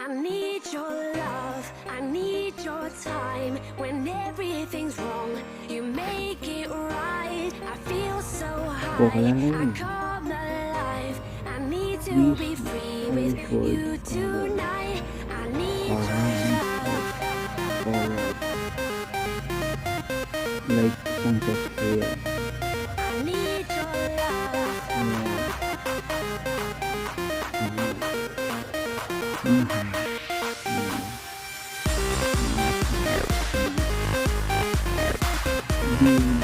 I need your love, I need your time. When everything's wrong, you make it right. I feel so high, I come alive. I need to be free with you tonight. I need your love. Like sunset here. I need your love. Yeah.